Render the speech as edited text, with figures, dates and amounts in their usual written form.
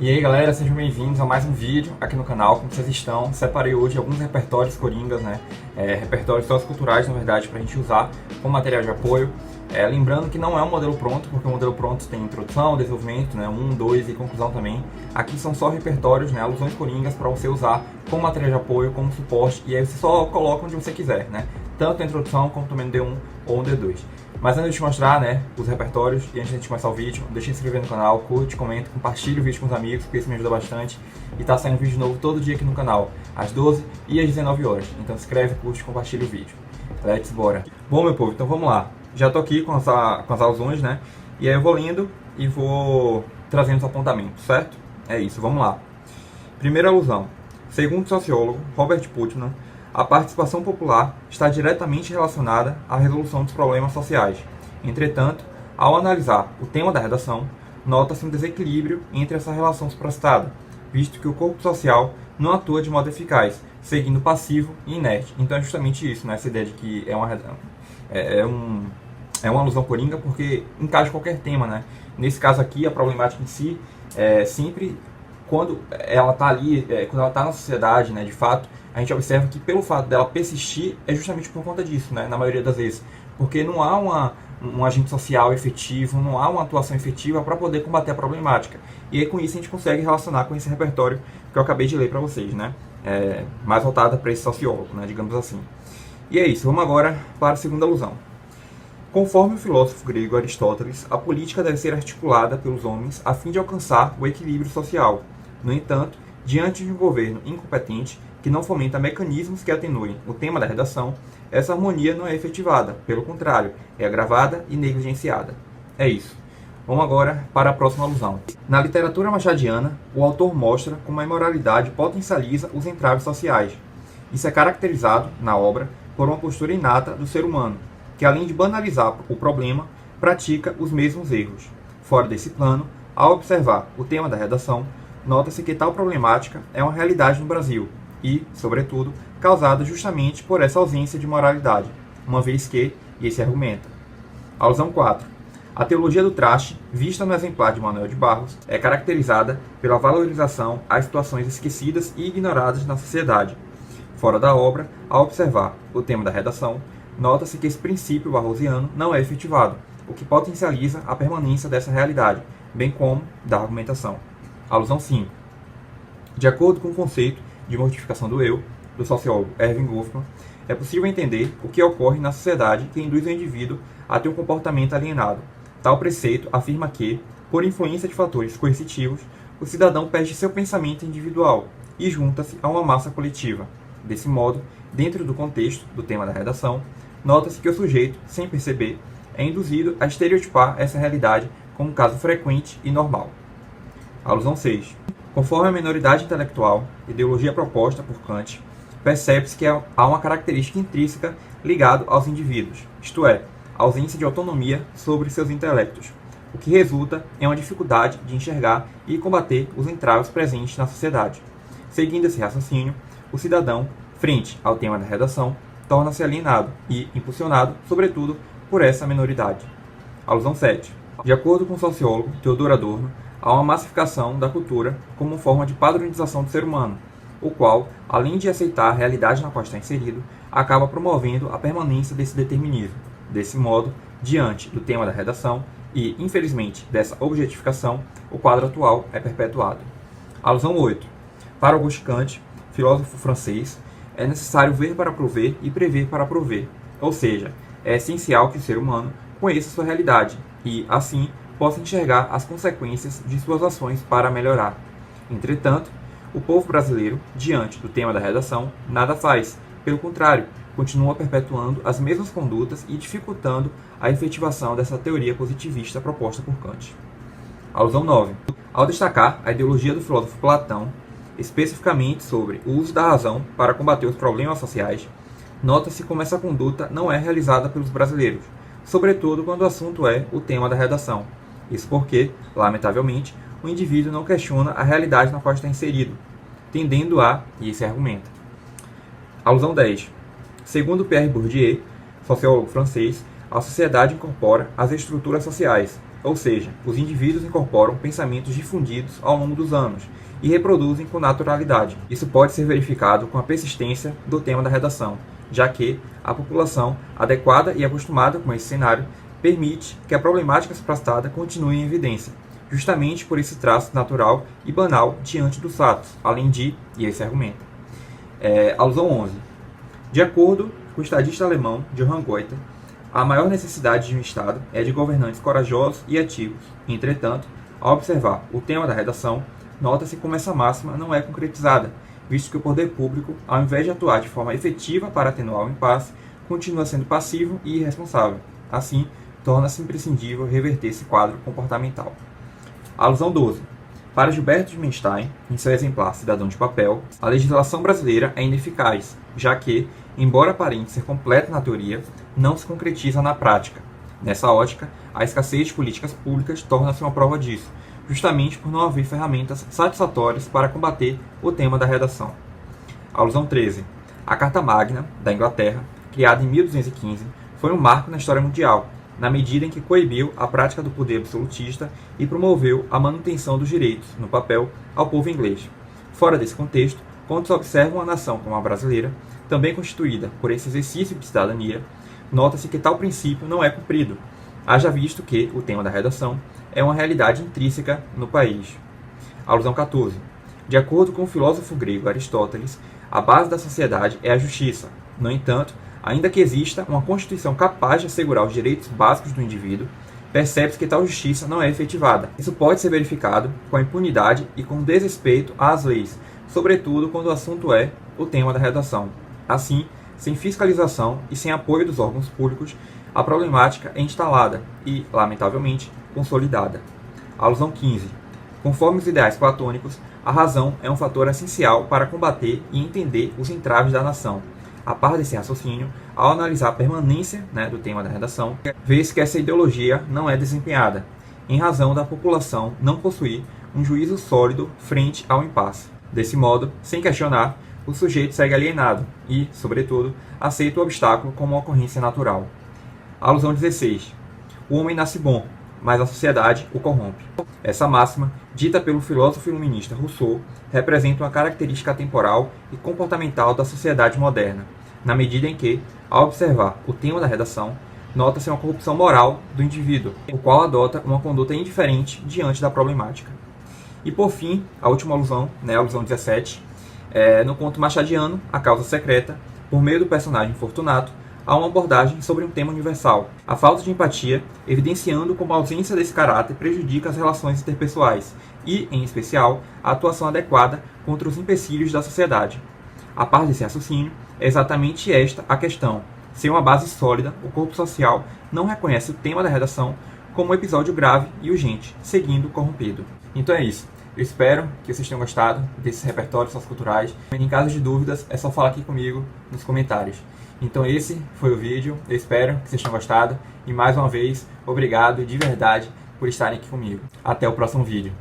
E aí galera, sejam bem-vindos a mais um vídeo aqui no canal. Como vocês estão? Separei hoje alguns repertórios coringas, né? Repertórios socioculturais, na verdade, para a gente usar como material de apoio. Lembrando que não é um modelo pronto, porque o modelo pronto tem introdução, desenvolvimento, né? 1, 2 e conclusão também. Aqui são só repertórios, né? Alusões coringas para você usar como material de apoio, como suporte, e aí você só coloca onde você quiser, né? Tanto a introdução como também no D1 ou no D2. Mas antes de te mostrar, né, os repertórios e antes de a gente começar o vídeo, deixa de se inscrever no canal, curte, comenta, compartilha o vídeo com os amigos, porque isso me ajuda bastante. E tá saindo vídeo novo todo dia aqui no canal, às 12 e às 19 horas. Então se inscreve, curte, compartilha o vídeo. Let's bora! Bom, meu povo, então vamos lá. Já tô aqui com as alusões, né? E aí eu vou lendo e vou trazendo os apontamentos, certo? É isso, vamos lá. Primeira alusão. Segundo o sociólogo Robert Putnam, a participação popular está diretamente relacionada à resolução dos problemas sociais. Entretanto, ao analisar o tema da redação, nota-se um desequilíbrio entre essa relação supracitada, visto que o corpo social não atua de modo eficaz, seguindo passivo e inerte. Então é justamente isso, né? Essa ideia de que é uma alusão coringa porque encaixa qualquer tema, né? Nesse caso aqui, a problemática em si é sempre quando ela está ali, quando ela está na sociedade, né, de fato, a gente observa que pelo fato dela persistir é justamente por conta disso, né, na maioria das vezes, porque não há um agente social efetivo, não há uma atuação efetiva para poder combater a problemática. E aí com isso a gente consegue relacionar com esse repertório que eu acabei de ler para vocês, né, mais voltada para esse sociólogo, né, digamos assim. E é isso, vamos agora para a segunda alusão. Conforme o filósofo grego Aristóteles, a política deve ser articulada pelos homens a fim de alcançar o equilíbrio social. No entanto, diante de um governo incompetente que não fomenta mecanismos que atenuem o tema da redação, essa harmonia não é efetivada, pelo contrário, é agravada e negligenciada. É isso. Vamos agora para a próxima alusão. Na literatura machadiana, o autor mostra como a imoralidade potencializa os entraves sociais. Isso é caracterizado, na obra, por uma postura inata do ser humano, que além de banalizar o problema, pratica os mesmos erros. Fora desse plano, ao observar o tema da redação, nota-se que tal problemática é uma realidade no Brasil e, sobretudo, causada justamente por essa ausência de moralidade, uma vez que, e esse argumenta. Alusão 4. A teologia do traste, vista no exemplar de Manuel de Barros, é caracterizada pela valorização às situações esquecidas e ignoradas na sociedade. Fora da obra, ao observar o tema da redação, nota-se que esse princípio barrosiano não é efetivado, o que potencializa a permanência dessa realidade, bem como da argumentação. Alusão 5. De acordo com o conceito de mortificação do eu, do sociólogo Erving Goffman, é possível entender o que ocorre na sociedade que induz o indivíduo a ter um comportamento alienado. Tal preceito afirma que, por influência de fatores coercitivos, o cidadão perde seu pensamento individual e junta-se a uma massa coletiva. Desse modo, dentro do contexto do tema da redação, nota-se que o sujeito, sem perceber, é induzido a estereotipar essa realidade como um caso frequente e normal. Alusão 6. Conforme a minoridade intelectual, ideologia proposta por Kant, percebe-se que há uma característica intrínseca ligada aos indivíduos, isto é, a ausência de autonomia sobre seus intelectos, o que resulta em uma dificuldade de enxergar e combater os entraves presentes na sociedade. Seguindo esse raciocínio, o cidadão, frente ao tema da redação, torna-se alienado e impulsionado, sobretudo, por essa minoridade. Alusão 7. De acordo com o sociólogo Theodor Adorno, há uma massificação da cultura como forma de padronização do ser humano, o qual, além de aceitar a realidade na qual está inserido, acaba promovendo a permanência desse determinismo. Desse modo, diante do tema da redação e, infelizmente, dessa objetificação, o quadro atual é perpetuado. Alusão 8. Para Auguste Kant, filósofo francês, é necessário ver para prover e prever para prover, ou seja, é essencial que o ser humano conheça sua realidade e, assim, possa enxergar as consequências de suas ações para melhorar. Entretanto, o povo brasileiro, diante do tema da redação, nada faz. Pelo contrário, continua perpetuando as mesmas condutas e dificultando a efetivação dessa teoria positivista proposta por Kant. Alusão 9. Ao destacar a ideologia do filósofo Platão, especificamente sobre o uso da razão para combater os problemas sociais, nota-se como essa conduta não é realizada pelos brasileiros, sobretudo quando o assunto é o tema da redação. Isso porque, lamentavelmente, o indivíduo não questiona a realidade na qual está inserido, tendendo a, e esse argumenta. Alusão 10. Segundo Pierre Bourdieu, sociólogo francês, a sociedade incorpora as estruturas sociais, ou seja, os indivíduos incorporam pensamentos difundidos ao longo dos anos e reproduzem com naturalidade. Isso pode ser verificado com a persistência do tema da redação, já que a população adequada e acostumada com esse cenário permite que a problemática suprastada continue em evidência, justamente por esse traço natural e banal diante dos fatos, além de, e esse argumenta. Alusão 11. De acordo com o estadista alemão Johann Goethe, a maior necessidade de um Estado é de governantes corajosos e ativos. Entretanto, ao observar o tema da redação, nota-se como essa máxima não é concretizada, visto que o poder público, ao invés de atuar de forma efetiva para atenuar o impasse, continua sendo passivo e irresponsável. Assim, torna-se imprescindível reverter esse quadro comportamental. Alusão 12. Para Gilberto de Menstein, em seu exemplar Cidadão de Papel, a legislação brasileira é ineficaz, já que, embora aparente ser completa na teoria, não se concretiza na prática. Nessa ótica, a escassez de políticas públicas torna-se uma prova disso, justamente por não haver ferramentas satisfatórias para combater o tema da redação. Alusão 13. A Carta Magna, da Inglaterra, criada em 1215, foi um marco na história mundial, na medida em que coibiu a prática do poder absolutista e promoveu a manutenção dos direitos, no papel, ao povo inglês. Fora desse contexto, quando se observa uma nação como a brasileira, também constituída por esse exercício de cidadania, nota-se que tal princípio não é cumprido, haja visto que o tema da redação é uma realidade intrínseca no país. Alusão 14. De acordo com o filósofo grego Aristóteles, a base da sociedade é a justiça. No entanto, ainda que exista uma Constituição capaz de assegurar os direitos básicos do indivíduo, percebe-se que tal justiça não é efetivada. Isso pode ser verificado com a impunidade e com desrespeito às leis, sobretudo quando o assunto é o tema da redação. Assim, sem fiscalização e sem apoio dos órgãos públicos, a problemática é instalada e, lamentavelmente, consolidada. Alusão 15. Conforme os ideais platônicos, a razão é um fator essencial para combater e entender os entraves da nação. A par desse raciocínio, ao analisar a permanência do tema da redação, vê-se que essa ideologia não é desempenhada, em razão da população não possuir um juízo sólido frente ao impasse. Desse modo, sem questionar, o sujeito segue alienado e, sobretudo, aceita o obstáculo como uma ocorrência natural. Alusão 16. O homem nasce bom, mas a sociedade o corrompe. Essa máxima, dita pelo filósofo iluminista Rousseau, representa uma característica temporal e comportamental da sociedade moderna, na medida em que, ao observar o tema da redação, nota-se uma corrupção moral do indivíduo, o qual adota uma conduta indiferente diante da problemática. E por fim, a última alusão, a alusão 17, no conto machadiano, A Causa Secreta, por meio do personagem Fortunato, há uma abordagem sobre um tema universal, a falta de empatia, evidenciando como a ausência desse caráter prejudica as relações interpessoais e, em especial, a atuação adequada contra os empecilhos da sociedade. A par desse raciocínio, é exatamente esta a questão. Sem uma base sólida, o corpo social não reconhece o tema da redação como um episódio grave e urgente, seguindo corrompido. Então é isso. Eu espero que vocês tenham gostado desses repertórios socioculturais. Em caso de dúvidas, é só falar aqui comigo nos comentários. Então esse foi o vídeo, eu espero que vocês tenham gostado. E mais uma vez, obrigado de verdade por estarem aqui comigo. Até o próximo vídeo.